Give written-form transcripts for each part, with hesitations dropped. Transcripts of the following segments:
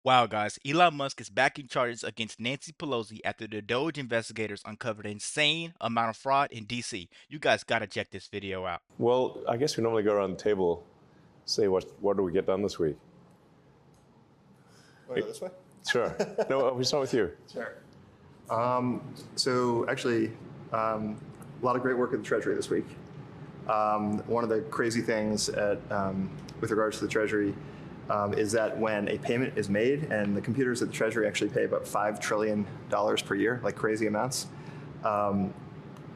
Wow, guys, Elon Musk is backing charges against Nancy Pelosi after the DOGE investigators uncovered an insane amount of fraud in DC. You guys gotta check this video out. Well, I guess we normally go around the table, say what do we get done this week? Want to go this way? Sure. No, we start with you. Sure. So actually, a lot of great work at the Treasury this week. One of the crazy things with regards to the Treasury is that when a payment is made, and the computers at the Treasury actually pay about $5 trillion per year, like crazy amounts,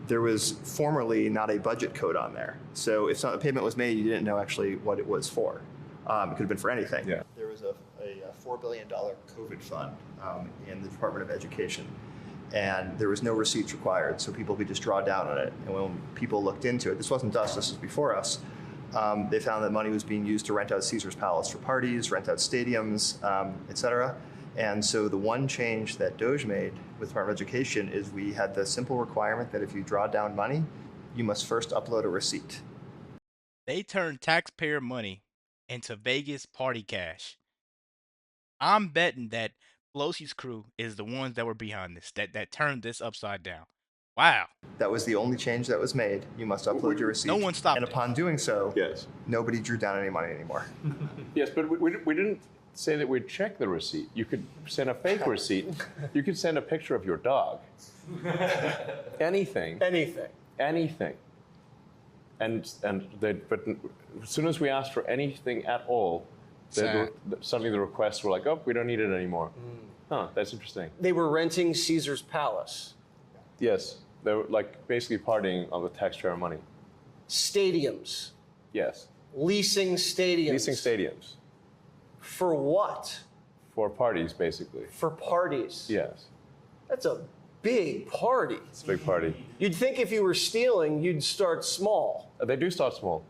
there was formerly not a budget code on there. So if a payment was made, you didn't know actually what it was for. It could have been for anything. Yeah. There was a $4 billion COVID fund in the Department of Education, and there was no receipts required, so people could just draw down on it. And when people looked into it, this wasn't us, this was before us, they found that money was being used to rent out Caesar's Palace for parties, rent out stadiums, et cetera. And so the one change that DOGE made with the Department of Education is we had the simple requirement that if you draw down money, you must first upload a receipt. They turned taxpayer money into Vegas party cash. I'm betting that Pelosi's crew is the ones that were behind this, that turned this upside down. Wow. That was the only change that was made. You must upload your receipt. No one stopped And it. upon doing so, Yes. nobody drew down any money anymore. Yes, but we didn't say that we'd check the receipt. You could send a fake receipt. You could send a picture of your dog. Anything. Anything. Anything. But as soon as we asked for anything at all, suddenly the requests were like, oh, we don't need it anymore. Huh, that's interesting. They were renting Caesar's Palace. Yes, they were like basically partying on the taxpayer money. Stadiums. Yes. Leasing stadiums. Leasing stadiums. For what? For parties, basically. For parties. Yes. That's a big party. It's a big party. You'd think if you were stealing, you'd start small. They do start small.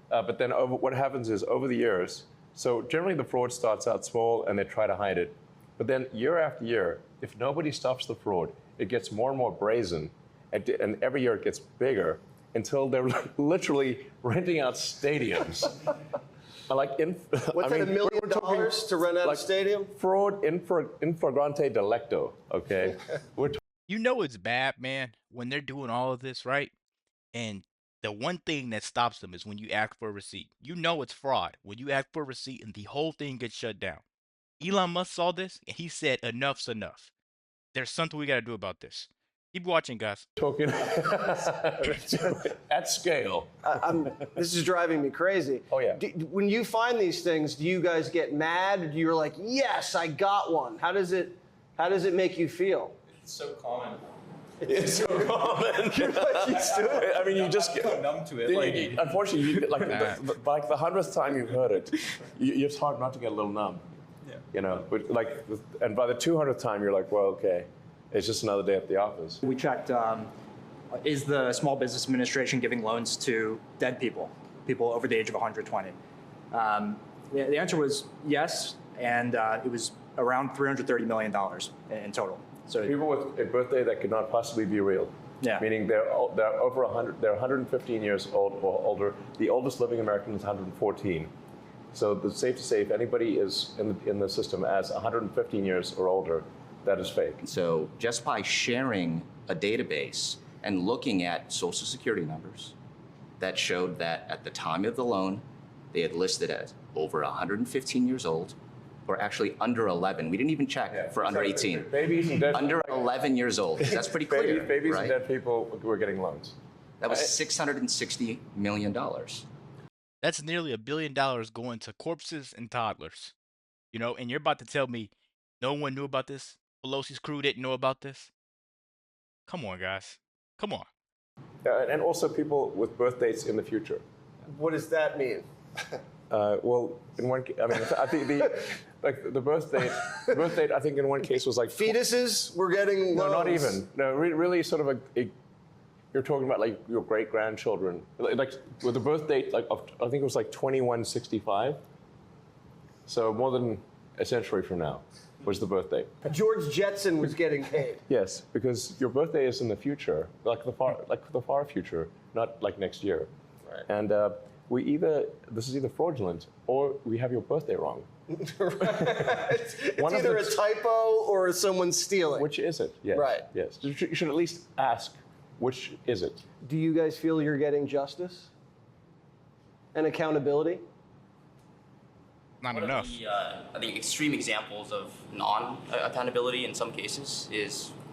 But then what happens is over the years, so generally the fraud starts out small and they try to hide it. But then year after year, if nobody stops the fraud, it gets more and more brazen. And every year it gets bigger until they're literally renting out stadiums. What's that, $1 million to rent out a stadium? Fraud in flagrante delicto, okay? You know it's bad, man, when they're doing all of this, right? And the one thing that stops them is when you ask for a receipt. You know it's fraud when you ask for a receipt and the whole thing gets shut down. Elon Musk saw this and he said, enough's enough. There's something we got to do about this. Keep watching, guys. Talking at scale. This is driving me crazy. Oh, yeah. When you find these things, do you guys get mad? You're like, yes, I got one. How does it make you feel? It's so common. It's so common. You're like used to it. I mean, you just get so numb to it. Unfortunately, like the 100th time you've heard it, it's hard not to get a little numb. Yeah. You know, but and by the 200th time, you're like, well, okay, it's just another day at the office. We checked, is the Small Business Administration giving loans to dead people over the age of 120? The answer was yes, and it was around $330 million in total. So people with a birthday that could not possibly be real. Yeah. Meaning they're over 100, they're 115 years old or older. The oldest living American is 114. So it's safe to say if anybody is in the system as 115 years or older, that is fake. So just by sharing a database and looking at Social Security numbers that showed that at the time of the loan, they had listed as over 115 years old, or actually under 11. We didn't even check for under 18. Babies and dead Under 11 years old. That's pretty clear. Babies right? and dead people were getting loans. That was $660 million. That's nearly $1 billion going to corpses and toddlers. You know, and you're about to tell me no one knew about this? Pelosi's crew didn't know about this? Come on, guys. Come on. And also people with birth dates in the future. What does that mean? Well, in one, I mean, I think the birth date, I think in one case was like fetuses were getting no, loans. not even. No, really, sort of you're talking about like your great grandchildren, like with the birth date, like I think it was like 2165. So more than a century from now was the birth date. George Jetson was getting paid. Yes, because your birthday is in the future, like the far future, not like next year. Right. And this is either fraudulent or we have your birthday wrong. It's either a typo or someone's stealing. Which is it? Yes. Right. Yes. You should at least ask, which is it? Do you guys feel you're getting justice and accountability? Not One enough. of the, I think, extreme examples of non-accountability in some cases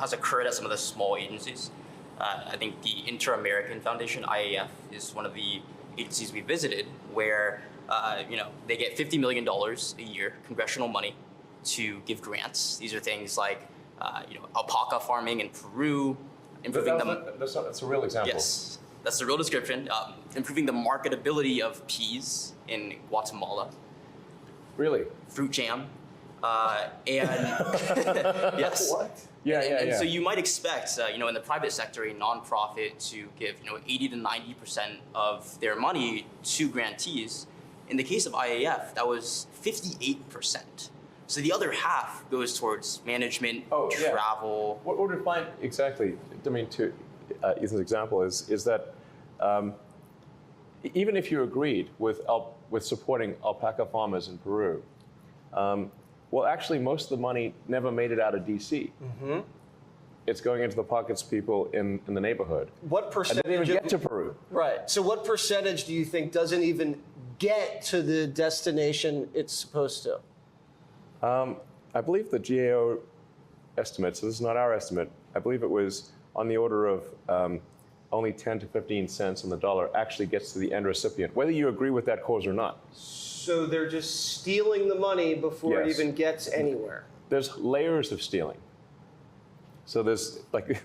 has occurred at some of the small agencies. I think the Inter-American Foundation, IAF, is one of the agencies we visited where they get $50 million a year, congressional money, to give grants. These are things like alpaca farming in Peru, improving That's a real example. Yes, that's the real description. Improving the marketability of peas in Guatemala. Really? Fruit jam. Yes. What? Yeah, And so you might expect, in the private sector, a nonprofit to give, 80 to 90% of their money to grantees. In the case of IAF, that was 58%. So the other half goes towards management, travel. What would we find exactly? I mean, to Ethan's example is that even if you agreed with supporting alpaca farmers in Peru, well, actually, most of the money never made it out of D.C. Mm-hmm. It's going into the pockets of people in the neighborhood. What percentage? And didn't even get to Peru. Right. So what percentage do you think doesn't even get to the destination it's supposed to? I believe the GAO estimate, so this is not our estimate, I believe it was on the order of only 10 to 15 cents on the dollar actually gets to the end recipient, whether you agree with that cause or not. So they're just stealing the money before it even gets anywhere. There's layers of stealing. So there's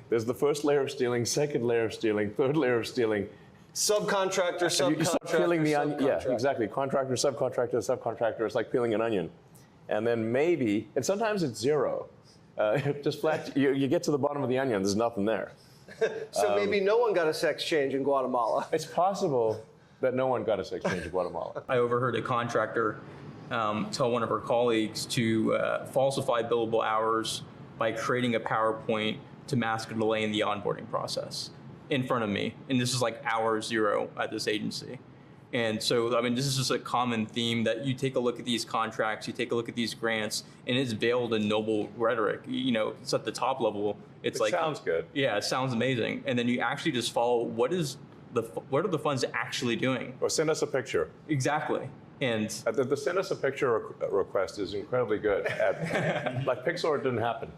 the first layer of stealing, second layer of stealing, third layer of stealing. Subcontractor, You start peeling the onion. Yeah, subcontractor. exactly. Contractor, subcontractor. It's like peeling an onion. And then maybe, and sometimes it's zero. Just flat, you get to the bottom of the onion, there's nothing there. So maybe no one got a sex change in Guatemala. It's possible that no one got a sex change in Guatemala. I overheard a contractor tell one of her colleagues to falsify billable hours by creating a PowerPoint to mask a delay in the onboarding process in front of me. And this is like hour zero at this agency. And so, I mean, this is just a common theme that you take a look at these contracts, you take a look at these grants, and it's veiled in noble rhetoric. It's at the top level. It sounds good. Yeah, it sounds amazing. And then you actually just follow what are the funds actually doing? Or send us a picture. Exactly. And The send us a picture request is incredibly good. Like Pixar, it didn't happen.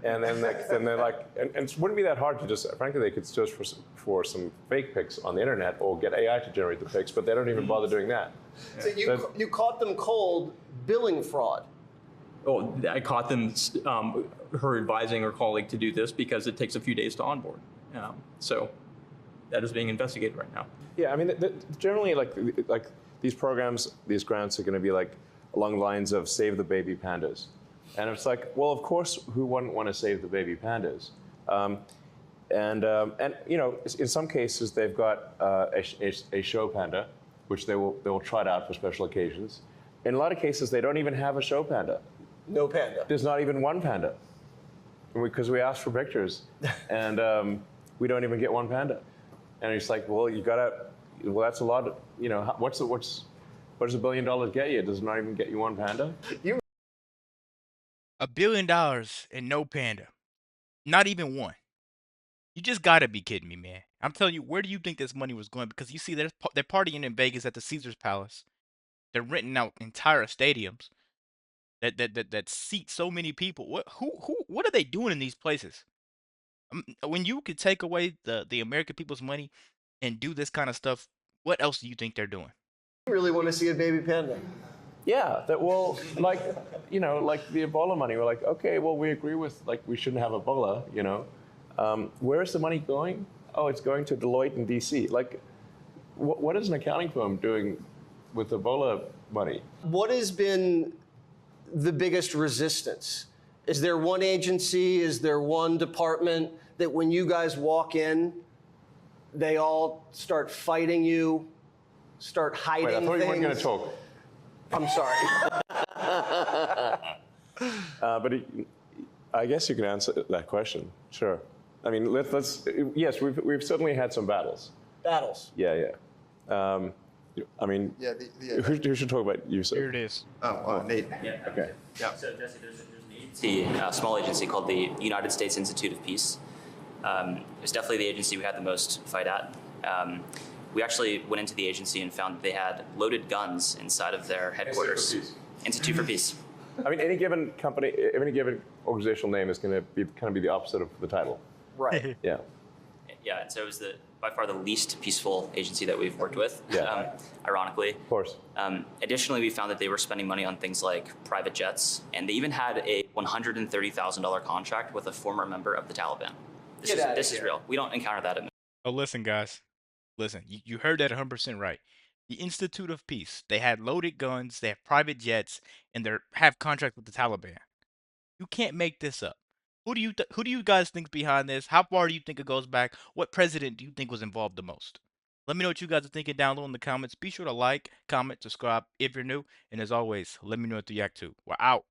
And then they're like, and it wouldn't be that hard to just, frankly, they could search for some fake pics on the internet or get AI to generate the pics, but they don't even bother doing that. So you caught them cold billing fraud. Oh, I caught them, her advising her colleague to do this because it takes a few days to onboard. So that is being investigated right now. Yeah, I mean, generally, like these programs, these grants are going to be like along the lines of save the baby pandas. And it's like, well, of course, who wouldn't want to save the baby pandas? And in some cases, they've got a show panda, which they will trot out for special occasions. In a lot of cases, they don't even have a show panda. No panda. There's not even one panda, because we asked for pictures, and we don't even get one panda. And it's like, well, that's a lot. What does $1 billion get you? Does it not even get you one panda? $1 billion and no panda. Not even one. You just gotta be kidding me, man. I'm telling you, where do you think this money was going? Because you see, they're partying in Vegas at the Caesars Palace. They're renting out entire stadiums that seat so many people. What are they doing in these places? When you could take away the American people's money and do this kind of stuff, what else do you think they're doing? You really want to see a baby panda? Yeah, like the Ebola money. We're like, okay, well, we agree with, we shouldn't have Ebola, Where is the money going? Oh, it's going to Deloitte in D.C. Like, what is an accounting firm doing with Ebola money? What has been the biggest resistance? Is there one agency, is there one department that when you guys walk in, they all start fighting you, start hiding Wait, I thought things? you weren't going to talk. I'm sorry. But I guess you can answer that question. Sure. I mean, yes, we've certainly had some battles. Battles. Yeah. I mean, Yeah, who should talk about you, sir? Here it is. Nate. Okay. Yeah. So Jesse, there's an agency, a small agency called the United States Institute of Peace. It's definitely the agency we had the most fight at. We actually went into the agency and found that they had loaded guns inside of their headquarters. Institute for Peace. I mean, any given company, any given organizational name is going to be kind of be the opposite of the title. Right. Yeah. Yeah, and so it was by far the least peaceful agency that we've worked with, Yeah. ironically. Of course. Additionally, we found that they were spending money on things like private jets, and they even had a $130,000 contract with a former member of the Taliban. This is real. We don't encounter that at Oh, listen, guys. Listen, you heard that 100% right. The Institute of Peace, they had loaded guns, they have private jets, and they have contracts with the Taliban. You can't make this up. Who do you guys think's behind this? How far do you think it goes back? What president do you think was involved the most? Let me know what you guys are thinking down below in the comments. Be sure to like, comment, subscribe if you're new, and as always, let me know what you react to. We're out.